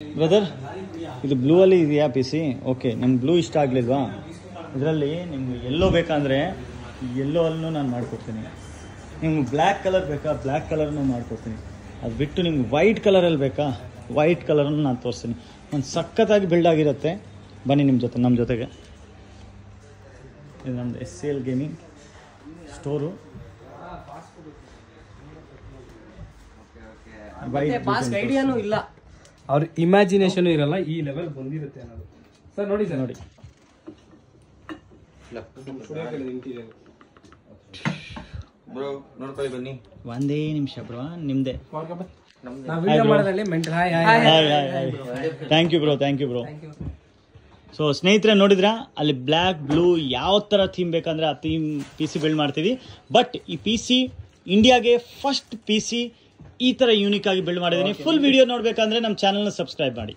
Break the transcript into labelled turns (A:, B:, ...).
A: Brother, ಇದು blue ಅಲ್ಲಿ ಇದೆಯಾ ಪಿ ಸಿ? ಓಕೆ, ನಿಮ್ಗೆ ಬ್ಲೂ ಇಷ್ಟ ಆಗಲಿಲ್ವಾ? ಇದರಲ್ಲಿ ನಿಮ್ಗೆ ಎಲ್ಲೋ ಬೇಕಂದರೆ ಎಲ್ಲೋ ಅಲ್ಲೂ ನಾನು ಮಾಡಿಕೊಡ್ತೀನಿ. ನಿಮ್ಗೆ ಬ್ಲ್ಯಾಕ್ ಕಲರ್ ಬೇಕಾ? ಬ್ಲ್ಯಾಕ್ ಕಲರ್ನೂ ಮಾಡಿಕೊಡ್ತೀನಿ. ಅದು ಬಿಟ್ಟು ನಿಮ್ಗೆ ವೈಟ್ ಕಲರಲ್ಲಿ ಬೇಕಾ? ವೈಟ್ ಕಲರನ್ನು ನಾನು ತೋರಿಸ್ತೀನಿ. ಒಂದು ಸಖತ್ತಾಗಿ ಬಿಲ್ಡ್ ಆಗಿರುತ್ತೆ. ಬನ್ನಿ ನಮ್ಮ ಜೊತೆಗೆ. ಇದು ನಮ್ಮದು SCL ಗೇಮಿಂಗ್ ಸ್ಟೋರು.
B: ಐಡಿಯಾನೂ ಇಲ್ಲ, ಅವ್ರ ಇಮ್ಯಾಜಿನೇಷನ್ ಇರಲ್ಲ, ಈ ಲೆವೆಲ್ ಬಂದಿರುತ್ತೆ ಅನ್ನೋದು. ಸರ್ ನೋಡಿ, ನೋಡಿ
C: ನೋಡ್ಕೊಳ್ಳಿ ಬನ್ನಿ.
A: ಒಂದೇ ನಿಮಿಷ ಬ್ರೋ, ನಿಮ್ಮದೇ. Thank you bro. ಸೊ ಸ್ನೇಹಿತರೆ, ನೋಡಿದ್ರಾ ಅಲ್ಲಿ ಬ್ಲ್ಯಾಕ್ ಬ್ಲೂ ಯಾವ ಥರ ಥೀಮ್ ಬೇಕಂದ್ರೆ ಆ ಥೀಮ್ PC ಬಿಲ್ಡ್ ಮಾಡ್ತೀವಿ. ಬಟ್ ಈ PC ಇಂಡಿಯಾಗೆ ಫಸ್ಟ್ PC ಈ ಥರ ಯೂನಿಕ್ ಆಗಿ ಬಿಲ್ಡ್ ಮಾಡಿದ್ದೀನಿ. ಫುಲ್ ವಿಡಿಯೋ ನೋಡಬೇಕಂದ್ರೆ ನಮ್ಮ ಚಾನಲ್ನ ಸಬ್ಸ್ಕ್ರೈಬ್ ಮಾಡಿ.